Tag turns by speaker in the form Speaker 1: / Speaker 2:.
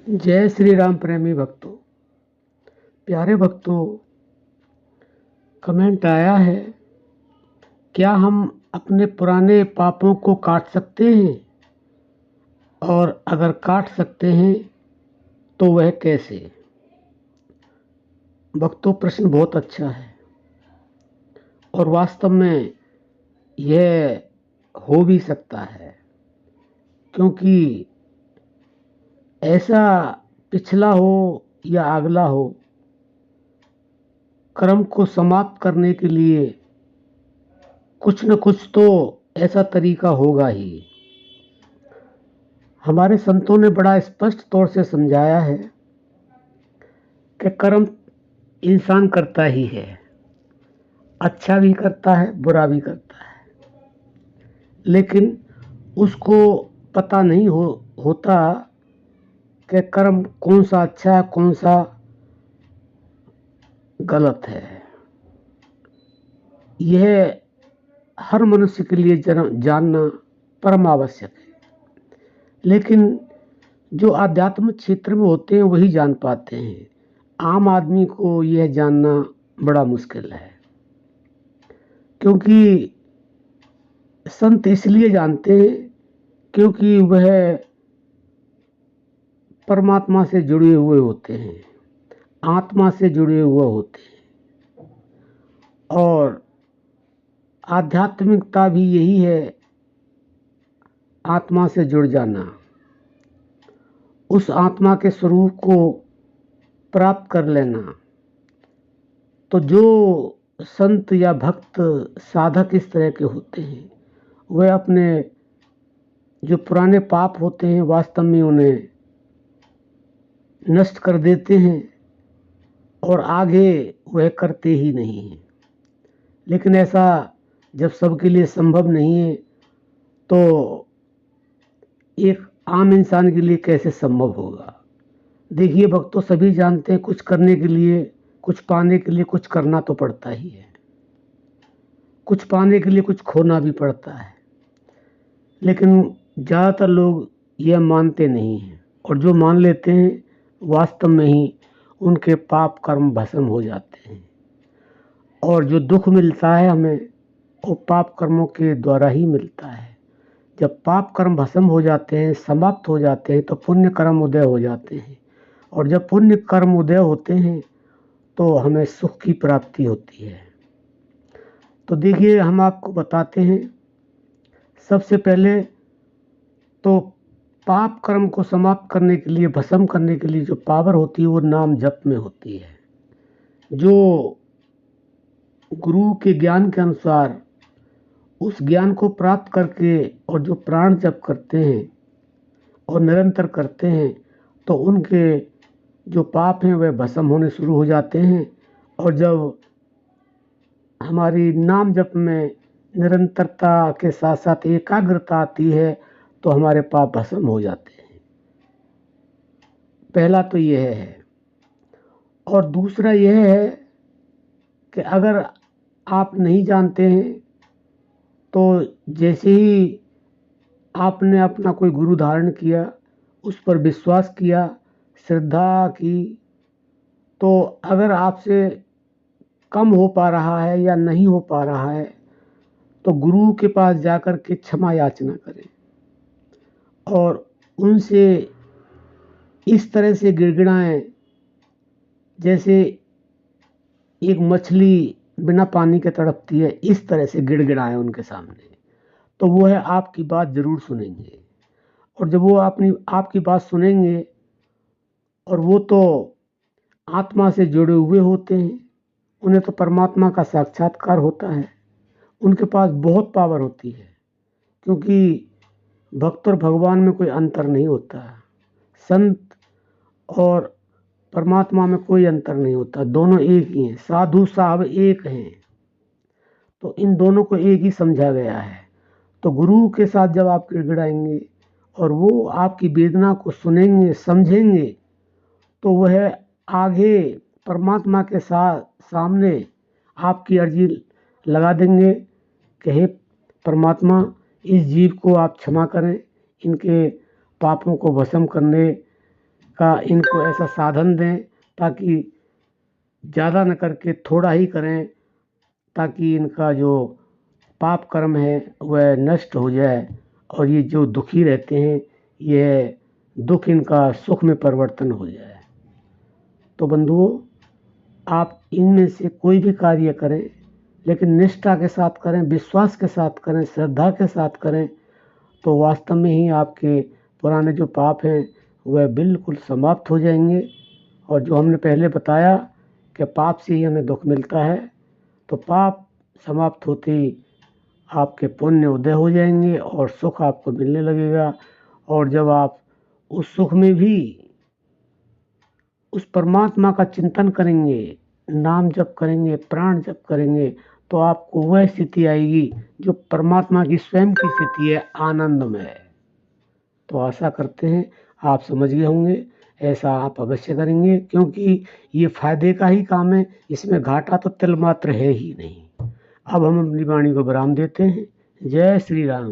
Speaker 1: जय श्री राम प्रेमी भक्तों, प्यारे भक्तों। कमेंट आया है, क्या हम अपने पुराने पापों को काट सकते हैं, और अगर काट सकते हैं तो वह कैसे। भक्तों, प्रश्न बहुत अच्छा है और वास्तव में यह हो भी सकता है, क्योंकि ऐसा पिछला हो या अगला हो, कर्म को समाप्त करने के लिए कुछ न कुछ तो ऐसा तरीका होगा ही। हमारे संतों ने बड़ा स्पष्ट तौर से समझाया है कि कर्म इंसान करता ही है, अच्छा भी करता है, बुरा भी करता है, लेकिन उसको पता नहीं होता कि कर्म कौन सा अच्छा है, कौन सा गलत है। यह हर मनुष्य के लिए जानना परम आवश्यक है, लेकिन जो आध्यात्मिक क्षेत्र में होते हैं वही जान पाते हैं। आम आदमी को यह जानना बड़ा मुश्किल है, क्योंकि संत इसलिए जानते हैं क्योंकि वह परमात्मा से जुड़े हुए होते हैं, आत्मा से जुड़े हुए होते हैं। और आध्यात्मिकता भी यही है, आत्मा से जुड़ जाना, उस आत्मा के स्वरूप को प्राप्त कर लेना। तो जो संत या भक्त साधक इस तरह के होते हैं, वह अपने जो पुराने पाप होते हैं वास्तव में उन्हें नष्ट कर देते हैं और आगे वह करते ही नहीं हैं। लेकिन ऐसा जब सबके लिए संभव नहीं है, तो एक आम इंसान के लिए कैसे संभव होगा। देखिए भक्तों, सभी जानते हैं कुछ करने के लिए, कुछ पाने के लिए कुछ करना तो पड़ता ही है, कुछ पाने के लिए कुछ खोना भी पड़ता है। लेकिन ज़्यादातर लोग यह मानते नहीं हैं, और जो मान लेते हैं वास्तव में ही उनके पाप कर्म भस्म हो जाते हैं। और जो दुख मिलता है हमें, वो पाप कर्मों के द्वारा ही मिलता है। जब पाप कर्म भस्म हो जाते हैं, समाप्त हो जाते हैं, तो पुण्य कर्म उदय हो जाते हैं। और जब पुण्य कर्म उदय होते हैं तो हमें सुख की प्राप्ति होती है। तो देखिए, हम आपको बताते हैं, सबसे पहले तो पाप कर्म को समाप्त करने के लिए, भस्म करने के लिए जो पावर होती है वो नाम जप में होती है। जो गुरु के ज्ञान के अनुसार उस ज्ञान को प्राप्त करके और जो प्राण जप करते हैं और निरंतर करते हैं, तो उनके जो पाप हैं वह भस्म होने शुरू हो जाते हैं। और जब हमारी नाम जप में निरंतरता के साथ साथ एकाग्रता आती है, तो हमारे पाप भस्म हो जाते हैं। पहला तो यह है। और दूसरा यह है कि अगर आप नहीं जानते हैं, तो जैसे ही आपने अपना कोई गुरु धारण किया, उस पर विश्वास किया, श्रद्धा की, तो अगर आपसे कम हो पा रहा है या नहीं हो पा रहा है, तो गुरु के पास जाकर के क्षमा याचना करें और उनसे इस तरह से गिड़गिड़ाएं जैसे एक मछली बिना पानी के तड़पती है, इस तरह से गिड़गिड़ाएं उनके सामने। तो वो है आपकी बात ज़रूर सुनेंगे। और जब वो आपकी बात सुनेंगे, और वो तो आत्मा से जुड़े हुए होते हैं, उन्हें तो परमात्मा का साक्षात्कार होता है, उनके पास बहुत पावर होती है, क्योंकि भक्त और भगवान में कोई अंतर नहीं होता। संत और परमात्मा में कोई अंतर नहीं होता, दोनों एक ही हैं। साधु साहब एक हैं, तो इन दोनों को एक ही समझा गया है। तो गुरु के साथ जब आप गिड़गिड़ाएंगे और वो आपकी वेदना को सुनेंगे, समझेंगे, तो वह आगे परमात्मा के साथ सामने आपकी अर्जी लगा देंगे कि हे परमात्मा, इस जीव को आप क्षमा करें, इनके पापों को भस्म करने का इनको ऐसा साधन दें ताकि ज़्यादा न करके थोड़ा ही करें, ताकि इनका जो पाप कर्म है वह नष्ट हो जाए और ये जो दुखी रहते हैं यह दुख इनका सुख में परिवर्तन हो जाए। तो बंधुओं, आप इनमें से कोई भी कार्य करें, लेकिन निष्ठा के साथ करें, विश्वास के साथ करें, श्रद्धा के साथ करें, तो वास्तव में ही आपके पुराने जो पाप हैं वह बिल्कुल समाप्त हो जाएंगे। और जो हमने पहले बताया कि पाप से ही हमें दुख मिलता है, तो पाप समाप्त होते ही आपके पुण्य उदय हो जाएंगे और सुख आपको मिलने लगेगा। और जब आप उस सुख में भी उस परमात्मा का चिंतन करेंगे, नाम जप करेंगे, प्राण जप करेंगे, तो आपको वह स्थिति आएगी जो परमात्मा की स्वयं की स्थिति है, आनंदमय। तो आशा करते हैं आप समझ गए होंगे। ऐसा आप अवश्य करेंगे, क्योंकि ये फायदे का ही काम है, इसमें घाटा तो तिल मात्र है ही नहीं। अब हम अपनी वाणी को विराम देते हैं। जय श्री राम।